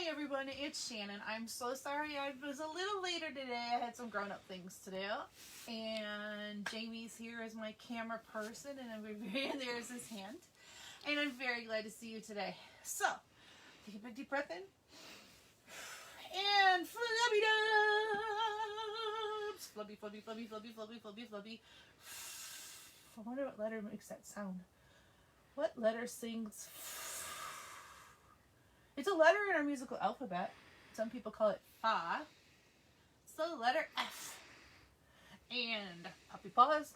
Hi everyone, it's Shannon. I'm so sorry I was a little later today. I had some grown-up things to do. And Jamie's here as my camera person, and there's his hand. And I'm very glad to see you today. So, take a big deep breath in. And flubby dubs! Flubby, flubby, flubby, flubby, flubby, flubby, flubby. I wonder what letter makes that sound. What letter sings? It's a letter in our musical alphabet. Some people call it fa. It's the letter F. And puppy paws.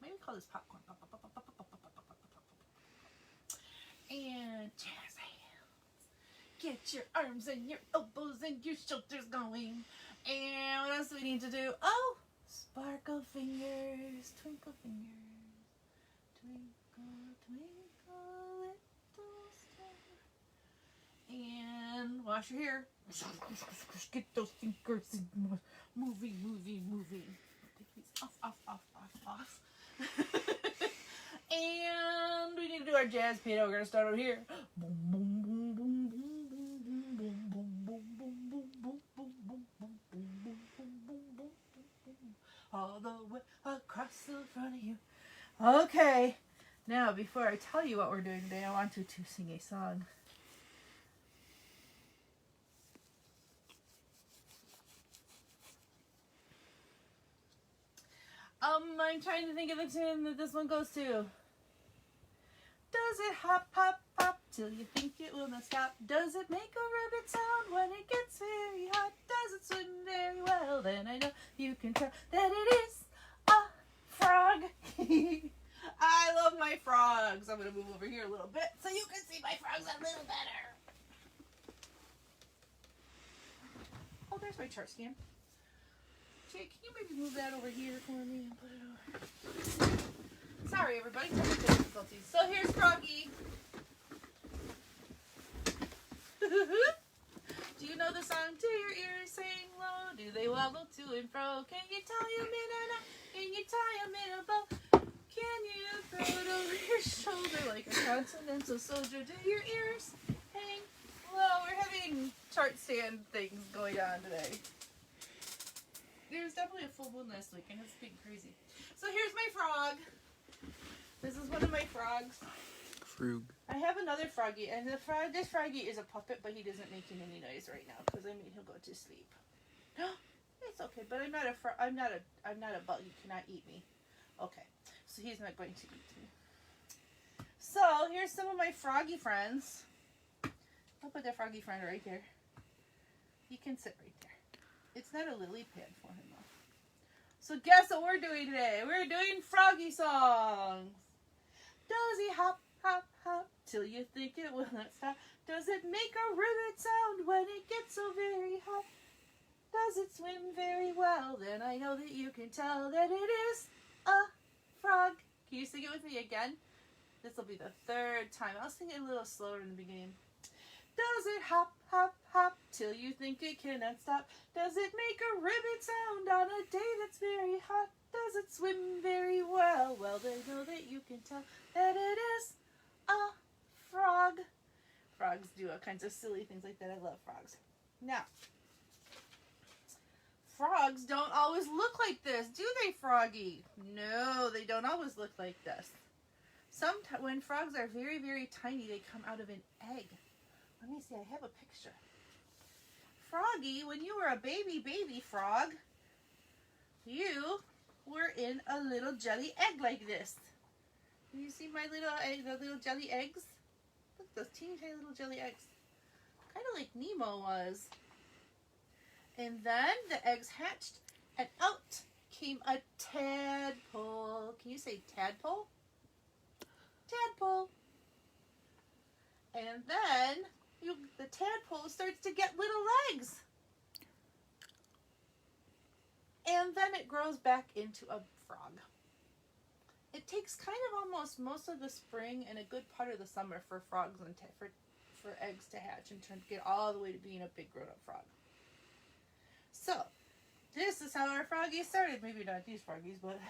Maybe call this popcorn. And jazz hands. Get your arms and your elbows and your shoulders going. And what else do we need to do? Oh, sparkle fingers, twinkle fingers. Twinkle, twinkle, little star. And wash your hair. Get those fingers moving. Take these off. And we need to do our jazz piano. We're going to start over here. Boom, boom, boom, boom, boom, boom, boom, boom, boom, boom, boom, boom, boom, boom, boom, boom, boom, boom, boom, all the way across the front of you. Okay. Now, before I tell you what we're doing today, I want you to sing a song. I'm trying to think of the tune that this one goes to. Does it hop, hop, hop till you think it will not stop? Does it make a ribbit sound when it gets very hot? Does it swim very well? Then I know you can tell that it is a frog. I love my frogs. I'm going to move over here a little bit so you can see my frogs a little better. Oh, there's my chart stand. Jake, can you maybe move that over here for me and put it over? Sorry, everybody. Technical difficulties. So here's Froggy. Do you know the song? Do your ears sing low? Do they wobble to and fro? Can you tie them in a knot? Can you tie them in a bow? Can you throw it over your shoulder like a continental soldier? Do your ears hang low? We're having chart stand things going on today. There's definitely a full moon last week, and it's being crazy. So here's my frog. This is one of my frogs. Frog. I have another froggy, and this froggy is a puppet, but he isn't making any noise right now because I made him go to sleep. It's okay, but I'm not a bug. He cannot eat me. Okay, so he's not going to eat me. So here's some of my froggy friends. I'll put the froggy friend right here. He can sit right there. It's not a lily pad for him though. So guess what we're doing today? We're doing froggy songs. Does he hop, hop, hop till you think it will not stop? Does it make a ribbit sound when it gets so very hot? Does it swim very well? Then I know that you can tell that it is a frog. Can you sing it with me again? This will be the third time. I'll sing it a little slower in the beginning. Does it hop, hop, hop till you think it cannot stop? Does it make a ribbit sound on a day that's very hot? Does it swim very well? Well, they know that you can tell that it is a frog. Frogs do all kinds of silly things like that. I love frogs. Now, frogs don't always look like this, do they, Froggy? No, they don't always look like this. Sometimes, when frogs are very, very tiny, they come out of an egg. Let me see, I have a picture. Froggy, when you were a baby frog, you were in a little jelly egg like this. Can you see my little egg, the little jelly eggs? Look, those teeny tiny little jelly eggs. Kind of like Nemo was. And then the eggs hatched, and out came a tadpole. Can you say tadpole? Tadpole. And then the tadpole starts to get little legs. And then it grows back into a frog. It takes kind of almost most of the spring and a good part of the summer for frogs and for eggs to hatch and turn to get all the way to being a big grown-up frog. So, this is how our froggies started. Maybe not these froggies, but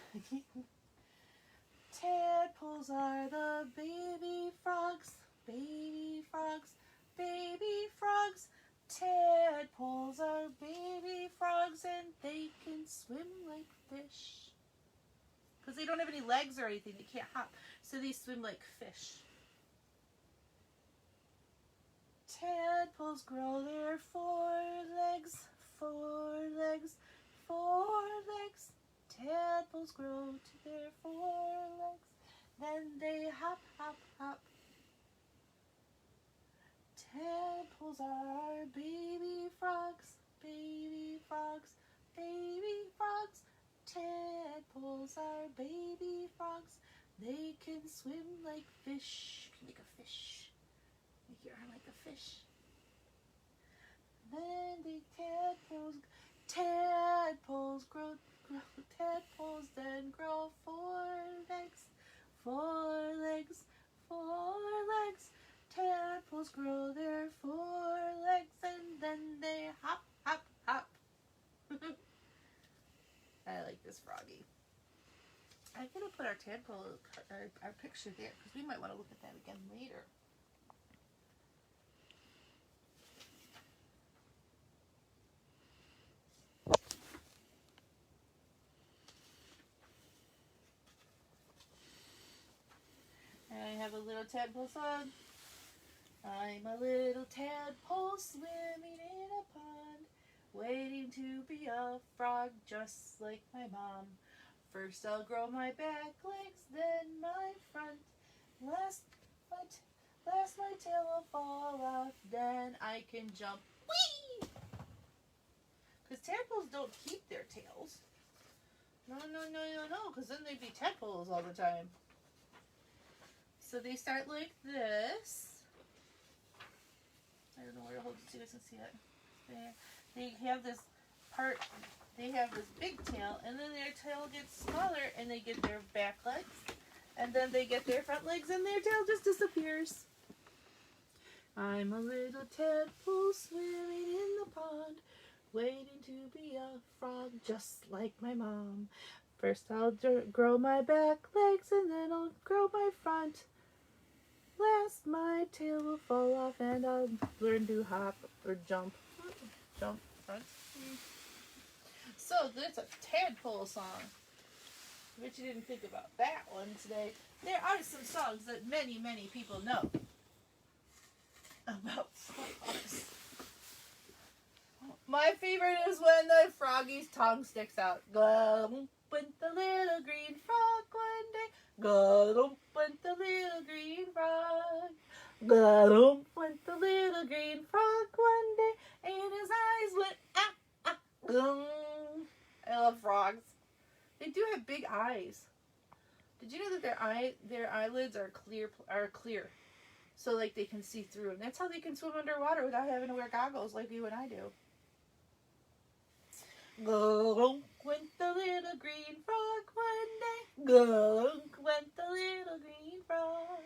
tadpoles are the baby frogs. Baby frogs, baby frogs. Tadpoles are baby frogs and they can swim like fish. Because they don't have any legs or anything, they can't hop. So they swim like fish. Tadpoles grow their forelegs, forelegs, forelegs. Tadpoles grow to their forelegs. Then they hop, hop, hop. Tadpoles are baby frogs, baby frogs, baby frogs. Tadpoles are baby frogs. They can swim like fish. Can make a fish. Make your arm like a fish. Then the tadpoles grow, tadpoles then grow four legs, four legs, four legs. Tadpoles grow their forelegs and then they hop, hop, hop. I like this froggy. I'm going to put our tadpole, our picture there, because we might want to look at that again later. I have a little tadpole song. I'm a little tadpole swimming in a pond, waiting to be a frog just like my mom. First I'll grow my back legs, then my front. Last my tail will fall off, then I can jump. Whee! Because tadpoles don't keep their tails. No, because then they'd be tadpoles all the time. So they start like this. I don't know where to hold it so you guys can see it. There. They have this part, they have this big tail, and then their tail gets smaller, and they get their back legs, and then they get their front legs, and their tail just disappears. I'm a little tadpole swimming in the pond, waiting to be a frog just like my mom. First I'll grow my back legs, and then I'll grow my front. Last, my tail will fall off and I'll learn to hop or jump. Jump, front. So, that's a tadpole song. I bet you didn't think about that one today. There are some songs that many, many people know about frogs. My favorite is when the froggy's tongue sticks out. Go went the little green frog one day. Go went the little green frog. Go went the little green frog one day, and his eyes went ah ah. I love frogs. They do have big eyes. Did you know that their eyelids are clear, so like they can see through, and that's how they can swim underwater without having to wear goggles like you and I do. Go went the little green frog one day. Go went the little green frog.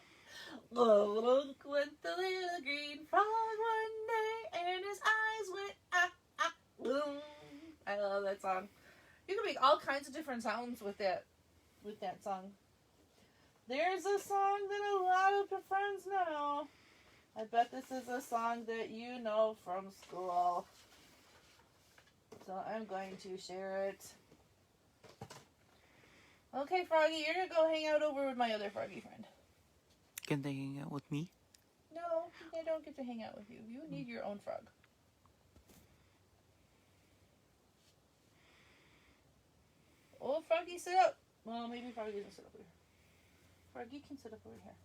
Go went the little green frog one day, and his eyes went ah ah boom. I love that song. You can make all kinds of different sounds with that song. There's a song that a lot of your friends know. I bet this is a song that you know from school. So I'm going to share it. Okay, Froggy, you're going to go hang out over with my other Froggy friend. Can they hang out with me? No, they don't get to hang out with you. You need your own frog. Oh, Froggy, sit up. Well, maybe Froggy doesn't sit up over here. Froggy can sit up over here.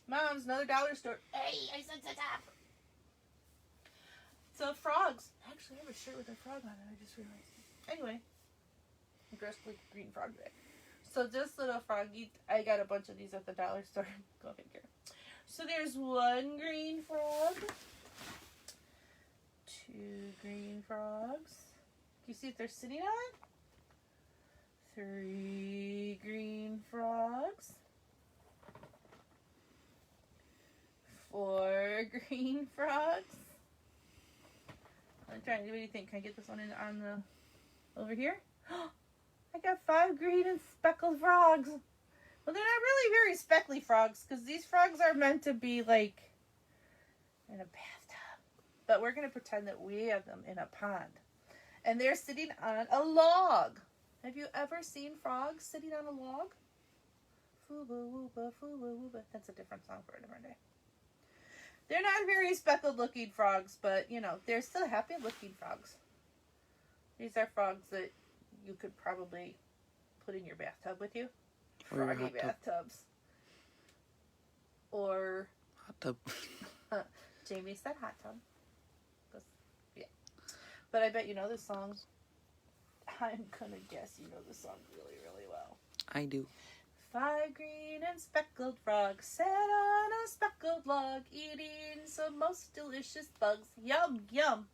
Mom's another dollar store. Hey, I said sit up. So frogs. Actually, I have a shirt with a frog on it. I just realized. Anyway, I'm dressed like a green frog today. So this little froggy, I got a bunch of these at the dollar store. Go figure. So there's one green frog, two green frogs. Can you see if they're sitting on it? 3 green frogs. 4 green frogs. I'm trying. What do you think? Can I get this one in on the over here? I got 5 green and speckled frogs. Well, they're not really very speckly frogs because these frogs are meant to be like in a bathtub. But we're going to pretend that we have them in a pond. And they're sitting on a log. Have you ever seen frogs sitting on a log? Fooba wooba, fooba wooba. That's a different song for a different day. They're not very speckled looking frogs, but, you know, they're still happy looking frogs. These are frogs that you could probably put in your bathtub with you. Or your Froggy hot tub. bathtubs. Or... Hot tub. Jamie said hot tub. Yeah. But I bet you know this song. I'm gonna guess you know this song really, really well. I do. 5 green and speckled frogs sat on a speckled log, eating some most delicious bugs. Yum, yum.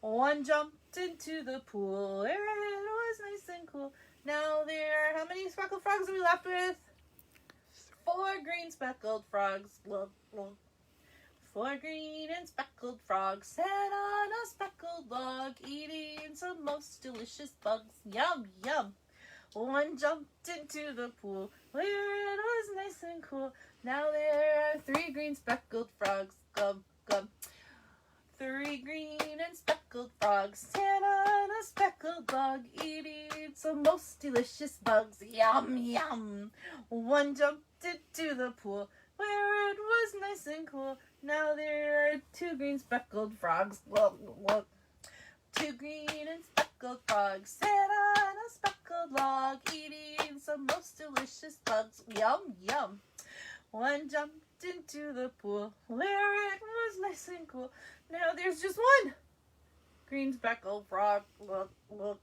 One jumped into the pool where it was nice and cool. Now there, how many speckled frogs are we left with? 4 green speckled frogs. Look, look. 4 green and speckled frogs sat on a speckled log, eating some most delicious bugs. Yum, yum. One jumped into the pool where it was nice and cool. Now there are 3 green speckled frogs. Gum, gum. 3 green and speckled frogs sat on a speckled log, eating some most delicious bugs. Yum, yum. One jumped into the pool where it was nice and cool. Now there are 2 green speckled frogs. Look, look. 2 green and speckled frogs sat on a speckled log, eating some most delicious bugs. Yum, yum. One jumped into the pool where it was nice and cool. Now there's just 1 green speckled frog. Look, look.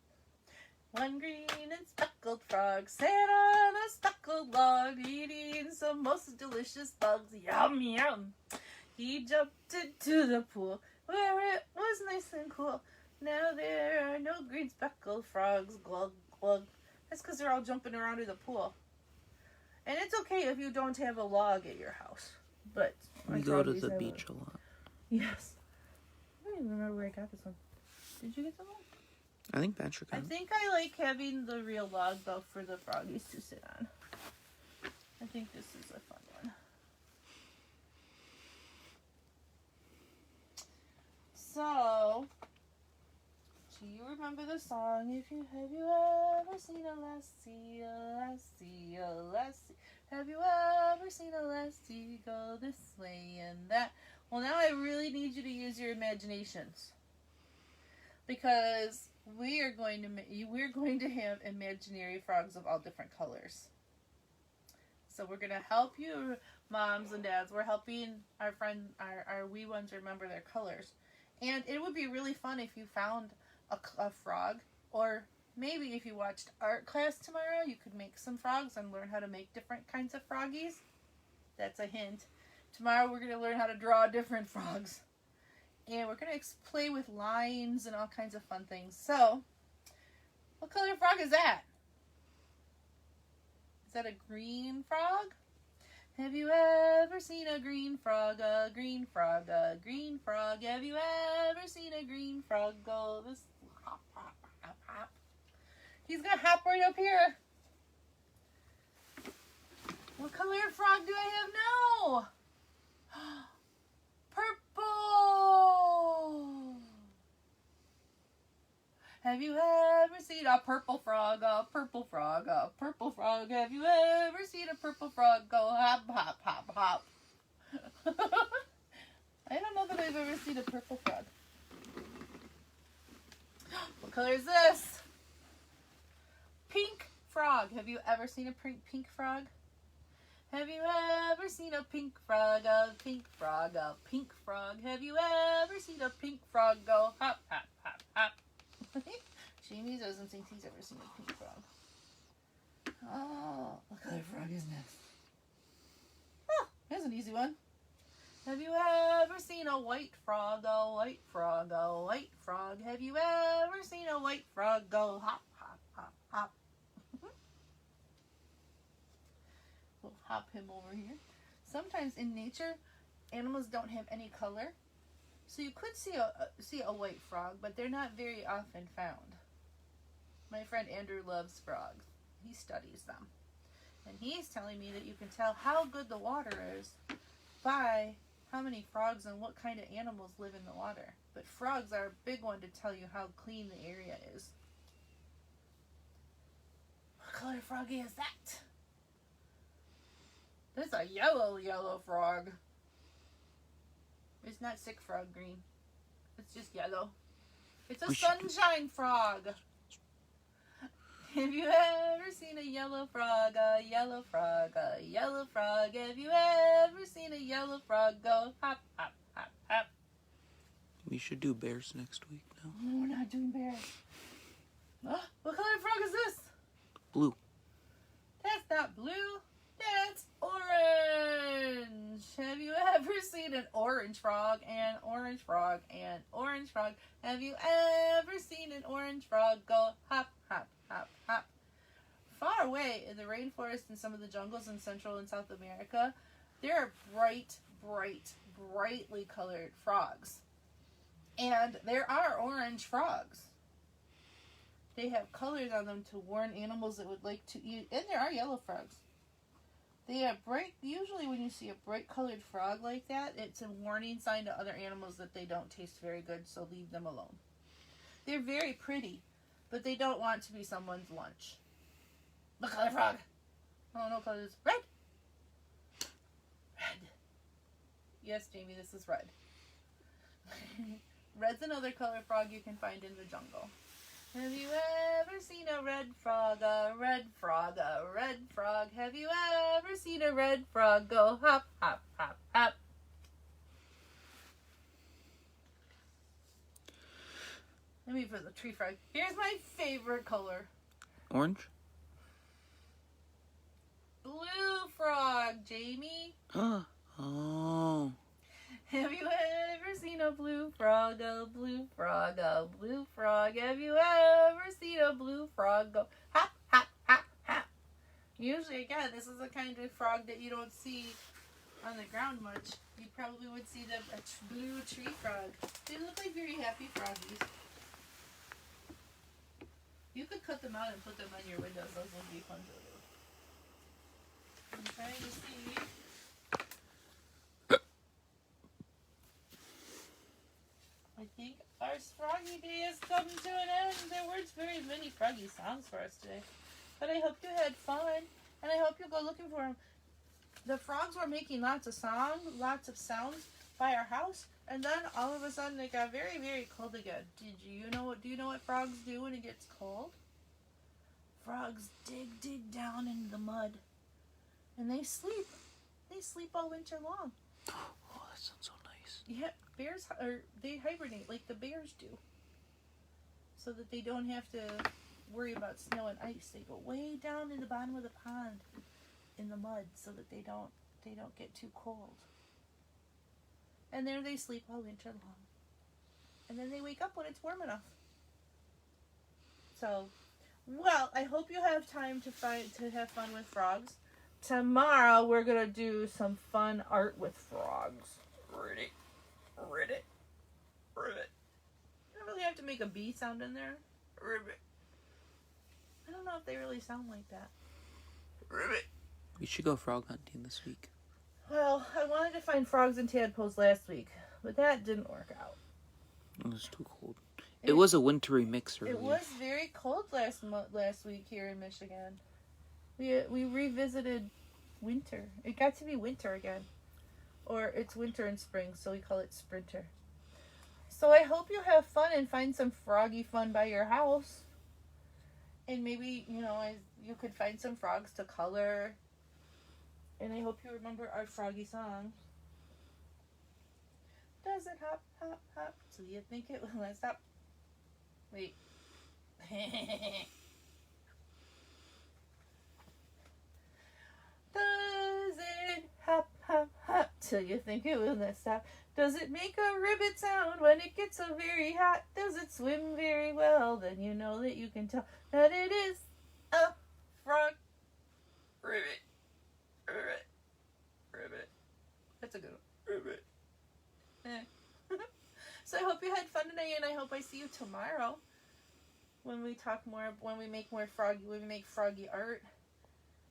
1 green and speckled frog sat on a speckled log, eating some most delicious bugs. Yum, yum. He jumped into the pool where it was nice and cool. Now there are no green speckled frogs. Glug, glug. That's because they're all jumping around in the pool. And it's okay if you don't have a log at your house. But We go to the beach a lot. Yes. I don't even remember where I got this one. Did you get the one? I think Patrick I got it. think I like having the real log, though, for the froggies to sit on. I think this is a fun one. So, do you remember the song? Have you ever seen a lassie, a lassie, a lassie? Have you ever seen a lassie go this way and that? Well, now I really need you to use your imaginations, because we're going to have imaginary frogs of all different colors. So we're going to help you, moms and dads. We're helping our wee ones remember their colors. And it would be really fun if you found a frog, or maybe if you watched art class tomorrow, you could make some frogs and learn how to make different kinds of froggies. That's a hint. Tomorrow we're going to learn how to draw different frogs. And we're going to play with lines and all kinds of fun things. So, what color frog is that? Is that a green frog? Have you ever seen a green frog, a green frog, a green frog? Have you ever seen a green frog go this hop, hop, hop, hop? He's going to hop right up here. What color frog do I have now? Purple! Have you ever seen a purple frog, a purple frog, a purple frog? Have you ever seen a purple frog go hop, hop, hop, hop? I don't know that I've ever seen a purple frog. What color is this? Pink frog. Have you ever seen a pink frog? Have you ever seen a pink frog, a pink frog, a pink frog? Have you ever seen a pink frog go hop, hop, hop, hop? Jamie doesn't think he's ever seen a pink frog. Oh, what color frog is this? Oh, here's an easy one. Have you ever seen a white frog, a white frog, a white frog? Have you ever seen a white frog go hop, hop, hop, hop? We'll hop him over here. Sometimes in nature, animals don't have any color. So you could see a white frog, but they're not very often found. My friend Andrew loves frogs. He studies them. And he's telling me that you can tell how good the water is by how many frogs and what kind of animals live in the water. But frogs are a big one to tell you how clean the area is. What color froggy is that? That's a yellow frog. It's not sick frog green. It's just yellow. It's a sunshine frog. Have you ever seen a yellow frog, a yellow frog, a yellow frog? Have you ever seen a yellow frog go hop, hop, hop, hop? We should do bears next week now. No, we're not doing bears. Oh, what color frog is this? Blue. That's not blue. That's orange. Have you ever seen an orange frog, an orange frog, an orange frog? Have you ever seen an orange frog go hop, hop, hop, hop? Far away in the rainforest and some of the jungles in Central and South America, there are brightly colored frogs. And there are orange frogs. They have colors on them to warn animals that would like to eat. And there are yellow frogs. They have usually when you see a bright colored frog like that, it's a warning sign to other animals that they don't taste very good, so leave them alone. They're very pretty, but they don't want to be someone's lunch. What color frog? Oh, no colors. Red. Red. Yes, Jamie, this is red. Red's another color frog you can find in the jungle. Have you ever seen a red frog, a red frog, a red frog? Have you ever seen a red frog go hop, hop, hop, hop? Let me put the tree frog. Here's my favorite color. Orange? Blue frog, Jamie. Oh. Have you ever seen a blue frog, a blue frog, a blue frog? Have you ever seen a blue frog go hop, hop, hop, hop? Usually, again, this is the kind of frog that you don't see on the ground much. You probably would see a blue tree frog. They look like very happy froggies. You could cut them out and put them on your windows. Those would be fun to do. I'm trying to see. I think our froggy day has come to an end. There weren't very many froggy songs for us today. But I hope you had fun. And I hope you'll go looking for them. The frogs were making lots of songs, lots of sounds by our house. And then all of a sudden it got very, very cold again. Do you know what frogs do when it gets cold? Frogs dig down into the mud. And they sleep. They sleep all winter long. Oh, that sounds so nice. Yeah, they hibernate like the bears do. So that they don't have to worry about snow and ice. They go way down in the bottom of the pond in the mud so that they don't get too cold. And there they sleep all winter long. And then they wake up when it's warm enough. So, well, I hope you have time to have fun with frogs. Tomorrow we're gonna do some fun art with frogs. Ready. Ribbit. Ribbit. You don't really have to make a bee sound in there. Ribbit. I don't know if they really sound like that. Ribbit. We should go frog hunting this week. Well, I wanted to find frogs and tadpoles last week, but that didn't work out. It was too cold. It was a wintry mix earlier. It was very cold last week here in Michigan. We revisited winter. It got to be winter again. Or it's winter and spring, so we call it sprinter. So I hope you have fun and find some froggy fun by your house. And maybe, you could find some frogs to color. And I hope you remember our froggy song. Does it hop, hop, hop? So you think it will? Let's stop. Wait. Does it hop, hop, hop? Till you think it will not stop. Does it make a ribbit sound when it gets so very hot? Does it swim very well? Then you know that you can tell that it is a frog. Ribbit. Ribbit. Ribbit. That's a good one. Ribbit. So I hope you had fun today, and I hope I see you tomorrow when we talk more, when we make more froggy, when we make froggy art.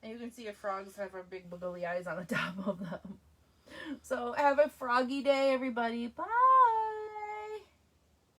And you can see our frogs have our big boogly eyes on the top of them. So have a froggy day, everybody. Bye.